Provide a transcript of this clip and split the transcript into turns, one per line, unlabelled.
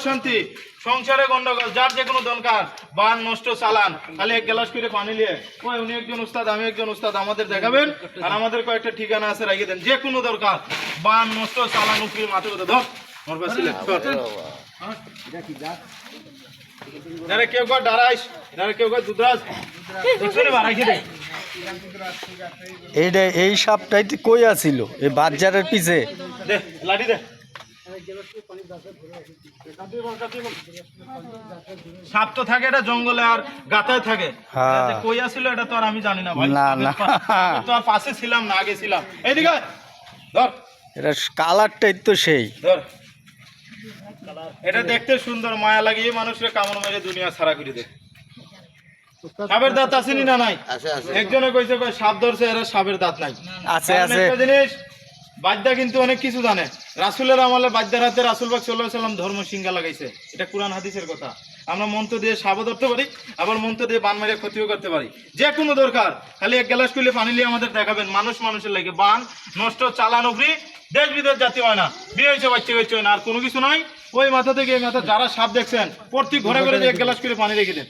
শান্তি সংসারে গন্ডগোল যার যে কোনো দরকার বান নষ্ট চালান খালি এক গ্লাস করে পানি নিয়ে ওই উনি একজন উস্তাদ আমি একজন উস্তাদ আমাদের দেখাবেন আর আমাদের কয়েকটা ঠিকানা আছে রাখিয়ে দেন যে কোনো দরকার বান নষ্ট চালান উপরে মাথা কথা ধর মোর পাশে যারা কেউ কেউ ডারাইস যারা কেউ কেউ দুধরাজ রাখি দে
এইটা এই সাপটাই কই আছিল এই বাজারের পিছে
দে লাঠি দে সাপ তো থাকে এটা জঙ্গলে আর গাতায় থাকে কই আসছিল এটা তো আর আমি জানি না ভাই তো আর পাশে ছিলাম না আগে ছিলাম এইদিকে ধর
এটা কালারটাই তো সেই
ধর এটা দেখতে সুন্দর মায়া লাগে এই মানুষের কামড় মেরে দুনিয়া ছাড়া করে দে সাপের দাঁত আসেনি না নাই একজনে কইছে সাপ ধরছে এরা সাপের দাঁত নাই
আছে আছে
জিনিস বাদ্যা কিন্তু অনেক কিছু জানে রাসূলের আমলে বাদ্যার হাতে রাসূল পাক সাল্লাল্লাহু আলাইহি সাল্লাম ধর্ম সিংহা লাগাইছে এটা কুরআন হাদিসের কথা আমরা মন্ত্র দিয়ে সাপও ধরতে পারি আবার মন্ত্র দিয়ে বান মেরে ক্ষতিও করতে পারি যে কোনো দরকার খালি এক গ্লাস করে পানি নিয়ে আমাদের দেখাবেন মানুষ মানুষের লাগে বান নষ্ট চালান উপরি দেশ বিদেশ জাতি হয় না বিয়ে হয়েছে বাচ্চা হয়েছে না আর কোনো কিছু নয় ওই মাথা থেকে এই মাথা যারা সাপ দেখছেন প্রত্যেক ঘরে ঘরে এক গ্লাস করে পানি রেখে দেন